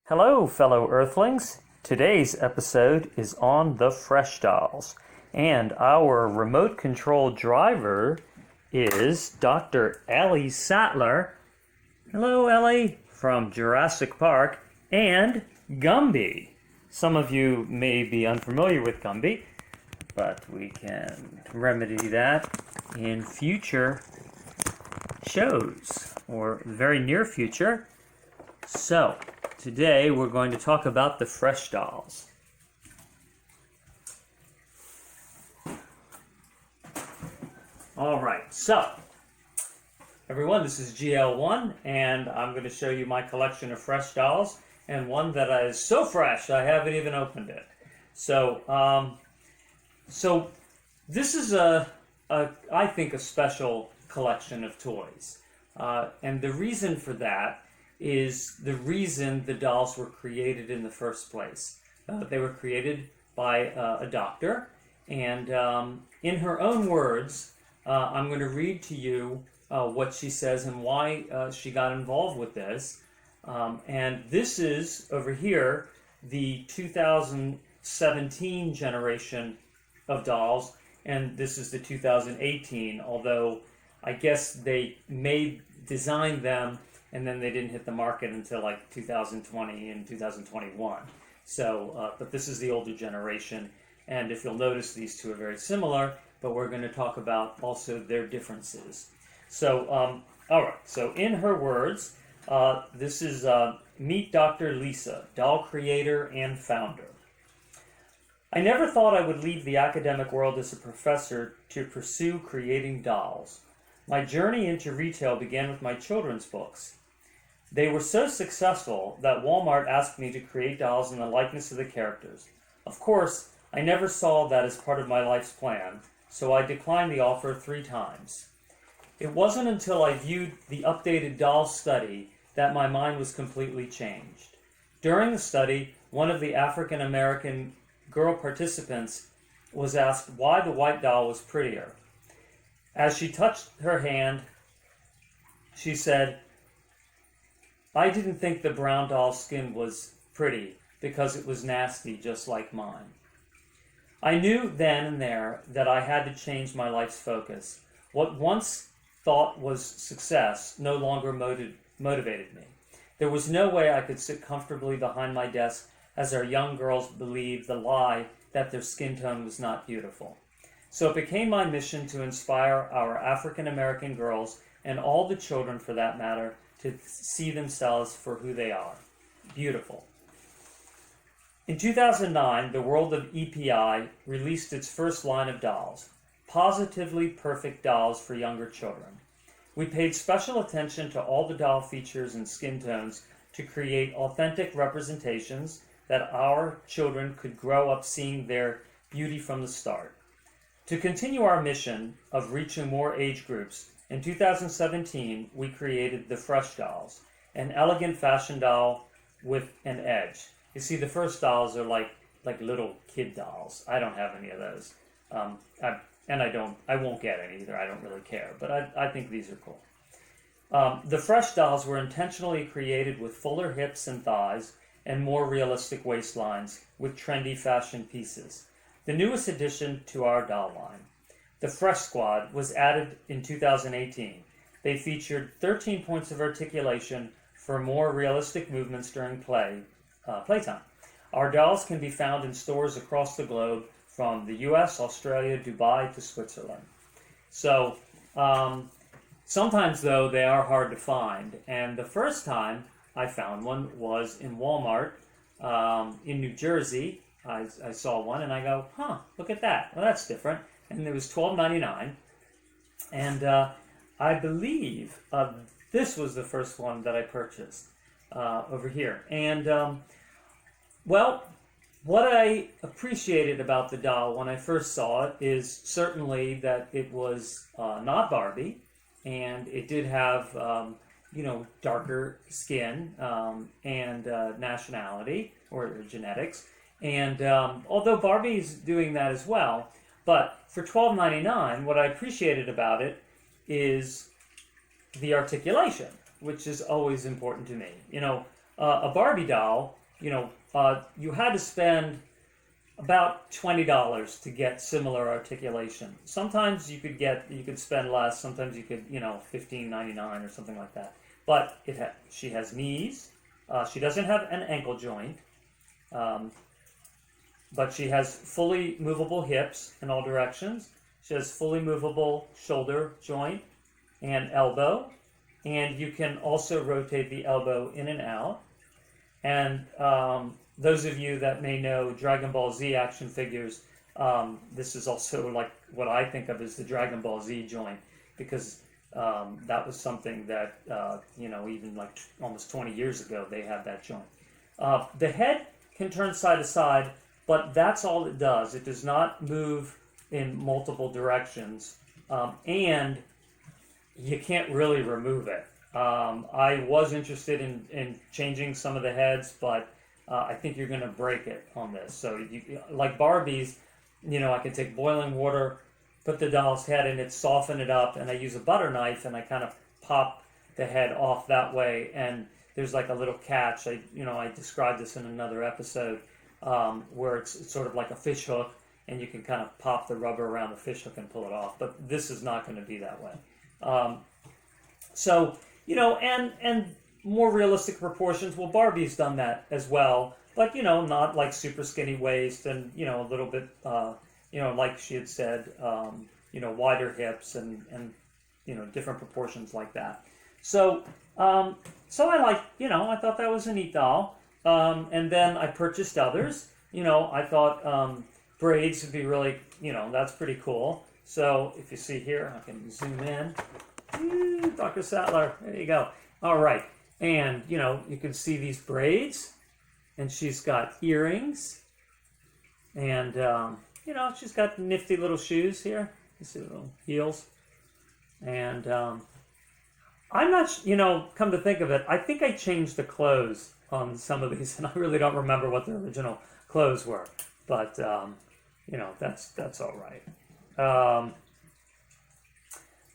Hello, fellow Earthlings. Today's episode is on the Fresh Dolls, and our remote control driver is Dr. Ellie Sattler. Hello, Ellie, from Jurassic Park, and Gumby. Some of you may be unfamiliar with Gumby, but we can remedy that in future shows, or very near future. So, today we're going to talk about the Fresh Dolls. Alright, so everyone, this is GL1 and I'm going to show you my collection of Fresh Dolls, and one that is so fresh I haven't even opened it. So this is I think a special collection of toys. And the reason for that is the reason the dolls were created in the first place. They were created by a doctor, and in her own words, I'm going to read to you what she says and why she got involved with this. And this is, over here, the 2017 generation of dolls, and this is the 2018, although I guess they designed them and then they didn't hit the market until like 2020 and 2021. So, but this is the older generation, and if you'll notice, these two are very similar, but we're going to talk about also their differences. So, all right, so in her words, this is Meet Dr. Lisa, doll creator and founder. I never thought I would leave the academic world as a professor to pursue creating dolls. My journey into retail began with my children's books. They were so successful that Walmart asked me to create dolls in the likeness of the characters. Of course, I never saw that as part of my life's plan, so I declined the offer 3 times. It wasn't until I viewed the updated doll study that my mind was completely changed. During the study, one of the African American girl participants was asked why the white doll was prettier. As she touched her hand, she said, "I didn't think the brown doll's skin was pretty because it was nasty just like mine." I knew then and there that I had to change my life's focus. What once thought was success no longer motivated me. There was no way I could sit comfortably behind my desk as our young girls believed the lie that their skin tone was not beautiful. So it became my mission to inspire our African American girls, and all the children for that matter, to see themselves for who they are. Beautiful. In 2009, the world of EPI released its first line of dolls, positively perfect dolls for younger children. We paid special attention to all the doll features and skin tones to create authentic representations that our children could grow up seeing their beauty from the start. To continue our mission of reaching more age groups, in 2017, we created the Fresh Dolls, an elegant fashion doll with an edge. You see, the first dolls are like little kid dolls. I don't have any of those. I won't get any either. I don't really care, but I think these are cool. The Fresh Dolls were intentionally created with fuller hips and thighs and more realistic waistlines with trendy fashion pieces. The newest addition to our doll line, the Fresh Squad, was added in 2018. They featured 13 points of articulation for more realistic movements during playtime. Our dolls can be found in stores across the globe, from the US, Australia, Dubai to Switzerland. So sometimes, though, they are hard to find. And the first time I found one was in Walmart in New Jersey. I saw one and I go, look at that. Well, that's different. And it was $12.99. And I believe this was the first one that I purchased over here. And, well, what I appreciated about the doll when I first saw it is certainly that it was not Barbie, and it did have, darker skin and nationality or genetics. And although Barbie's doing that as well, but for $12.99, what I appreciated about it is the articulation, which is always important to me. a Barbie doll, you had to spend about $20 to get similar articulation. Sometimes you could spend less. Sometimes you could, $15.99 or something like that. But she has knees. She doesn't have an ankle joint, but she has fully movable hips in all directions. She has fully movable shoulder joint and elbow, and you can also rotate the elbow in and out. And those of you that may know Dragon Ball Z action figures, this is also like what I think of as the Dragon Ball Z joint, because that was something that, even like almost 20 years ago, they had that joint. The head can turn side to side, but that's all it does. It does not move in multiple directions, and you can't really remove it. I was interested in changing some of the heads, but I think you're going to break it on this. So, like Barbies, I can take boiling water, put the doll's head in it, soften it up, and I use a butter knife, and I kind of pop the head off that way. And there's like a little catch. I described this in another episode, where it's sort of like a fish hook, and you can kind of pop the rubber around the fish hook and pull it off. But this is not going to be that way. And more realistic proportions. Well, Barbie's done that as well, but not like super skinny waist, and a little bit, like she had said, wider hips and different proportions like that. So I I thought that was a neat doll. And then I purchased others. I thought braids would be really, that's pretty cool. So if you see here, I can zoom in. Dr. Sattler, there you go. All right. And, you can see these braids, and she's got earrings, and, she's got nifty little shoes here. You see the little heels. And I'm not, come to think of it, I think I changed the clothes on some of these, and I really don't remember what the original clothes were. But, that's all right.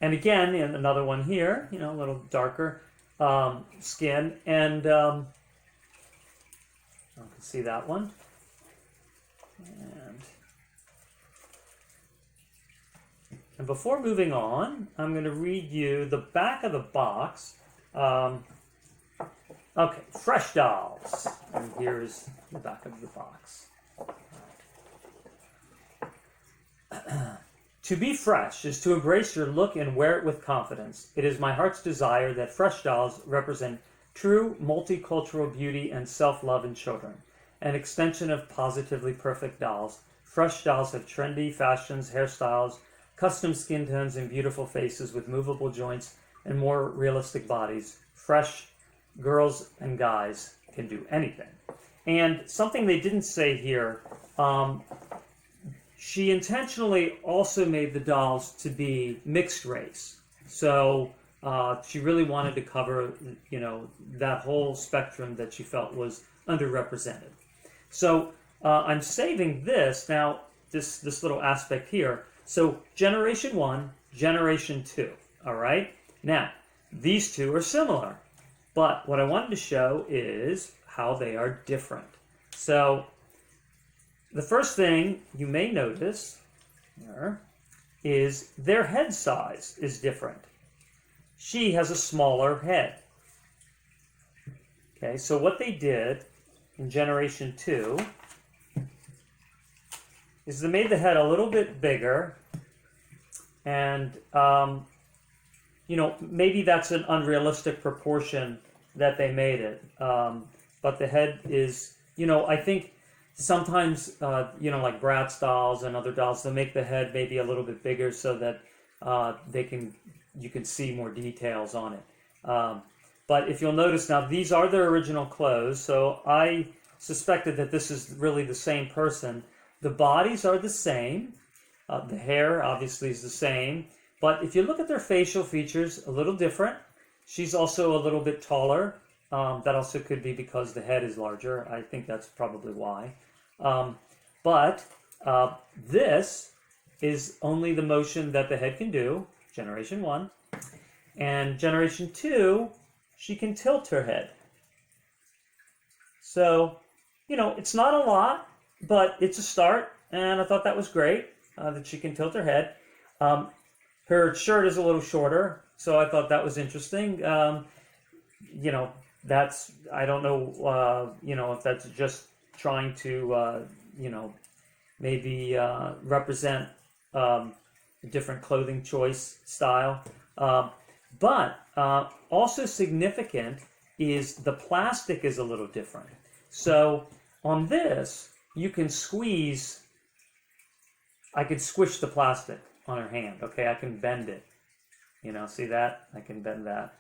And again, another one here, a little darker skin, and you can see that one. And before moving on, I'm going to read you the back of the box. Okay, Fresh Dolls. And here's the back of the box. To be fresh is to embrace your look and wear it with confidence. It is my heart's desire that Fresh Dolls represent true multicultural beauty and self-love in children. An extension of Positively Perfect Dolls, Fresh Dolls have trendy fashions, hairstyles, custom skin tones, and beautiful faces with movable joints and more realistic bodies. Fresh girls and guys can do anything. And something they didn't say here, she intentionally also made the dolls to be mixed race. So she really wanted to cover, that whole spectrum that she felt was underrepresented. So I'm saving this, now, this little aspect here. So Generation 1, Generation 2, all right? Now, these two are similar, but what I wanted to show is how they are different. So the first thing you may notice here is their head size is different. She has a smaller head. Okay, so what they did in Generation 2 is they made the head a little bit bigger, and maybe that's an unrealistic proportion that they made it. But the head is, I think sometimes, like Bratz dolls and other dolls, they'll make the head maybe a little bit bigger so that you can see more details on it. But if you'll notice now, these are their original clothes, so I suspected that this is really the same person. The bodies are the same. The hair obviously is the same. But if you look at their facial features, a little different. She's also a little bit taller. That also could be because the head is larger. I think that's probably why. But this is only the motion that the head can do, Generation 1. And Generation 2, she can tilt her head. So, it's not a lot, but it's a start, and I thought that was great that she can tilt her head. Um, Her shirt is a little shorter, so I thought that was interesting. You know, that's, I don't know, if that's just trying to, maybe represent a different clothing choice style. But also significant is the plastic is a little different. So on this, you can squeeze, I could squish the plastic on her hand, okay? I can bend it. See that? I can bend that.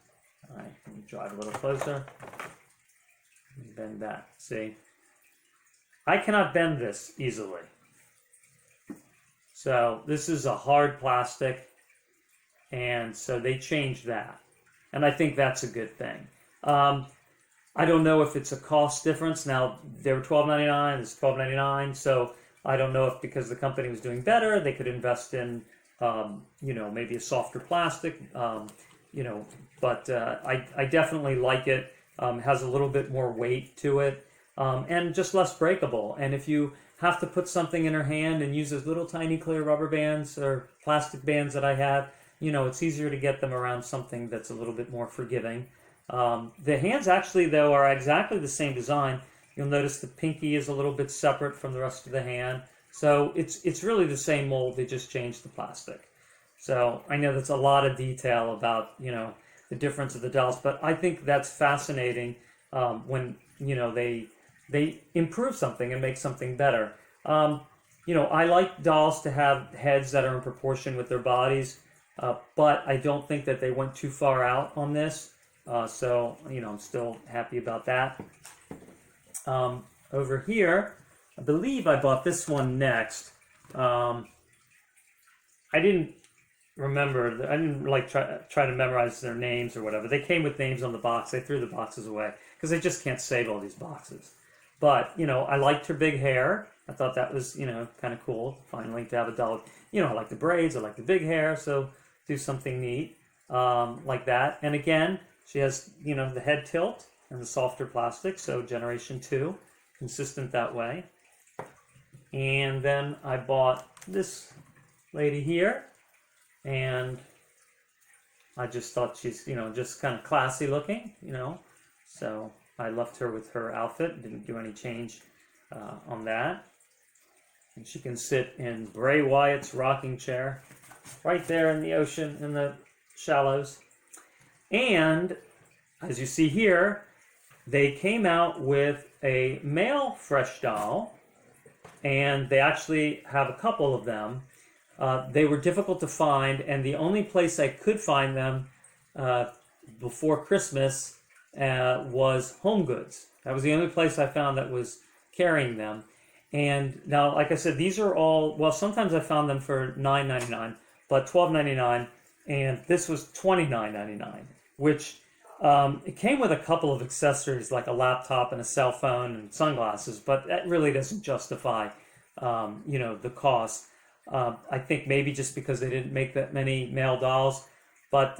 All right, let me drive a little closer. Bend that, see? I cannot bend this easily. So this is a hard plastic, and so they changed that. And I think that's a good thing. I don't know if it's a cost difference. Now, they were $12.99, it's $12.99, so I don't know if because the company was doing better, they could invest in, maybe a softer plastic, but I definitely like it. Has a little bit more weight to it, and just less breakable. And if you have to put something in her hand and use those little tiny clear rubber bands or plastic bands that I have, it's easier to get them around something that's a little bit more forgiving. The hands actually, though, are exactly the same design. You'll notice the pinky is a little bit separate from the rest of the hand. So it's really the same mold, they just changed the plastic. So I know that's a lot of detail about, the difference of the dolls, but I think that's fascinating when, they improve something and make something better. I like dolls to have heads that are in proportion with their bodies, but I don't think that they went too far out on this. So, I'm still happy about that. Over here, I believe I bought this one next. I didn't remember, I didn't like try to memorize their names or whatever. They came with names on the box. They threw the boxes away because they just can't save all these boxes. But, I liked her big hair. I thought that was, kind of cool, finally, to have a doll. I like the braids, I like the big hair, so do something neat like that. And again, she has, the head tilt and the softer plastic, so Generation 2, consistent that way. And then I bought this lady here, and I just thought she's, just kind of classy looking, so I left her with her outfit, didn't do any change on that. And she can sit in Bray Wyatt's rocking chair right there in the ocean, in the shallows. And as you see here, they came out with a male Fresh doll, and they actually have a couple of them. They were difficult to find, and the only place I could find them before Christmas was Home Goods. That was the only place I found that was carrying them. And now, like I said, these are all, well, sometimes I found them for $9.99, but $12.99, and this was $29.99, which it came with a couple of accessories like a laptop and a cell phone and sunglasses, but that really doesn't justify, the cost. I think maybe just because they didn't make that many male dolls, but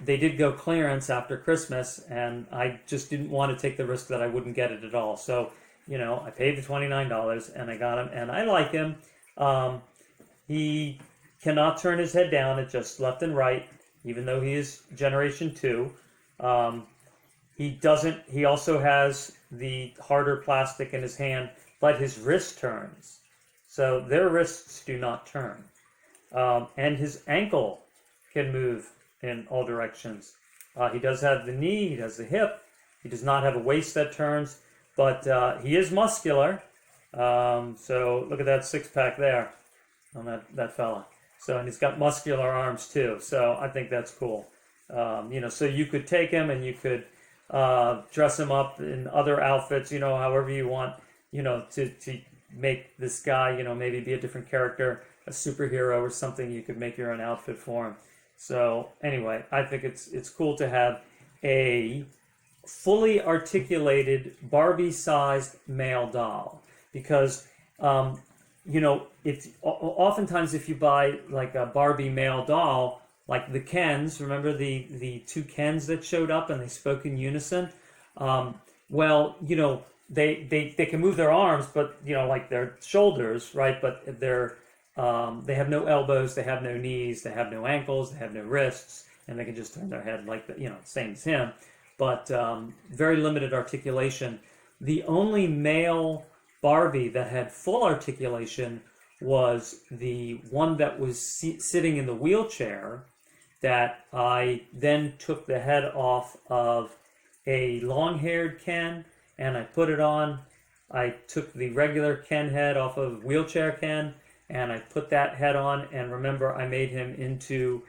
they did go clearance after Christmas, and I just didn't want to take the risk that I wouldn't get it at all. So, I paid the $29 and I got him, and I like him. He cannot turn his head down, it's just left and right, even though he is Generation 2. He also has the harder plastic in his hand, but his wrist turns. So their wrists do not turn. And his ankle can move in all directions. He does have the knee, he has the hip, he does not have a waist that turns, but he is muscular. So look at that six-pack there on that fella. So, and he's got muscular arms too, so I think that's cool. So you could take him and you could dress him up in other outfits, however you want, to make this guy, maybe be a different character, a superhero or something. You could make your own outfit for him. So anyway, I think it's cool to have a fully articulated Barbie-sized male doll, because oftentimes if you buy like a Barbie male doll, like the Kens, remember the two Kens that showed up and they spoke in unison? they can move their arms, but like their shoulders, right? But they have no elbows, they have no knees, they have no ankles, they have no wrists, and they can just turn their head like same as him. But very limited articulation. The only male Barbie that had full articulation was the one that was sitting in the wheelchair, that I then took the head off of a long-haired Ken, and I put it on. I took the regular Ken head off of wheelchair Ken, and I put that head on, and remember, I made him into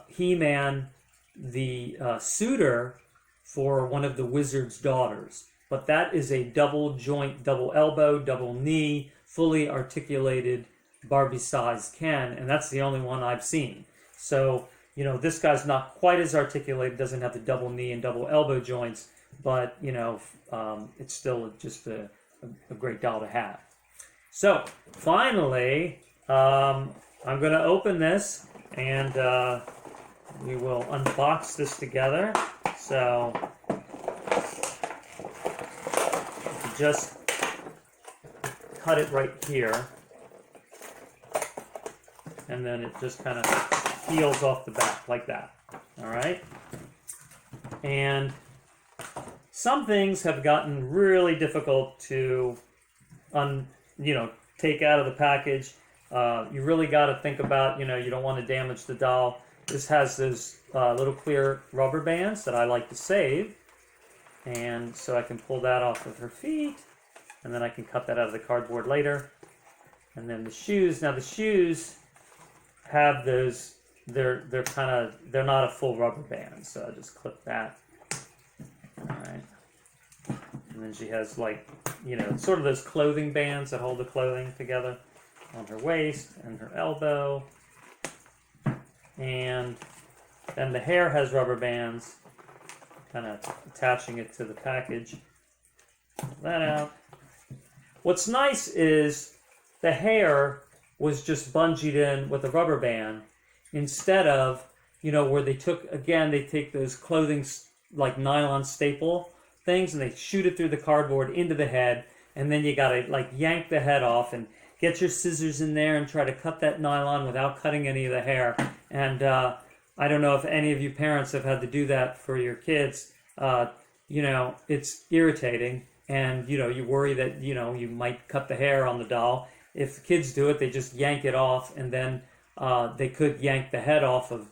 He-Man, the suitor for one of the wizard's daughters. But that is a double joint, double elbow, double knee, fully articulated Barbie-sized Ken, and that's the only one I've seen. So, this guy's not quite as articulated, doesn't have the double knee and double elbow joints, but, it's still just a great doll to have. So, finally, I'm going to open this, and we will unbox this together. So, just cut it right here, and then it just kind of peels off the back like that. All right, and some things have gotten really difficult to take out of the package. You really got to think about, you don't want to damage the doll. This has those little clear rubber bands that I like to save, and so I can pull that off of her feet, and then I can cut that out of the cardboard later. And then the shoes. Now the shoes have those. They're not a full rubber band, so I just clip that. All right. And then she has sort of those clothing bands that hold the clothing together on her waist and her elbow. And then the hair has rubber bands, kind of attaching it to the package. Pull that out. What's nice is the hair was just bungeed in with a rubber band, instead of, where they take those clothing, like nylon staple things, and they shoot it through the cardboard into the head, and then you gotta yank the head off and get your scissors in there and try to cut that nylon without cutting any of the hair. And I don't know if any of you parents have had to do that for your kids. It's irritating, and you worry that you might cut the hair on the doll. If the kids do it, they just yank it off, and then they could yank the head off of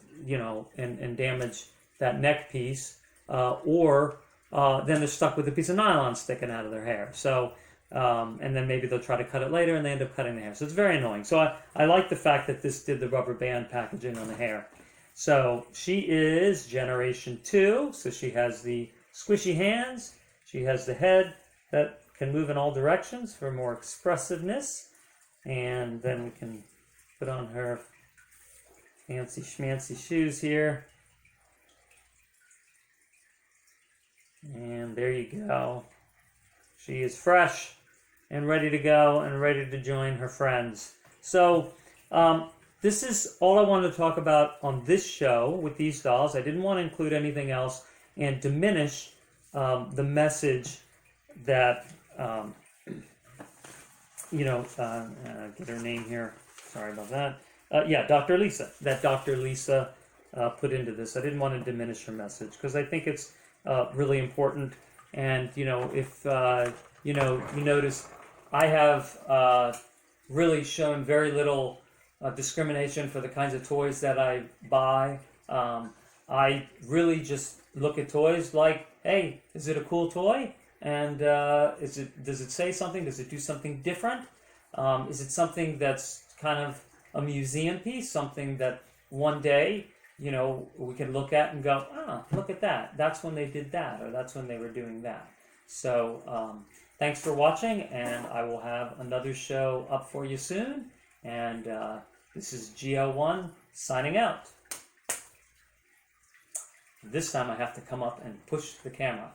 and damage that neck piece, or then they're stuck with a piece of nylon sticking out of their hair. So and then maybe they'll try to cut it later, and they end up cutting the hair. So it's very annoying. So I like the fact that this did the rubber band packaging on the hair. So she is Generation 2. So she has the squishy hands. She has the head that can move in all directions for more expressiveness. And then we can put on her fancy schmancy shoes here. And there you go. She is fresh and ready to go and ready to join her friends. So this is all I wanted to talk about on this show with these dolls. I didn't want to include anything else and diminish the message that, get her name here. Sorry about that. Dr. Lisa. That Dr. Lisa put into this. I didn't want to diminish her message because I think it's really important. And, if, you notice, I have really shown very little discrimination for the kinds of toys that I buy. I really just look at toys like, hey, is it a cool toy? And does it say something? Does it do something different? Is it something that's kind of a museum piece, something that one day, we can look at and go, look at that. That's when they did that, or that's when they were doing that. So thanks for watching, and I will have another show up for you soon. And this is GL1 signing out. This time I have to come up and push the camera.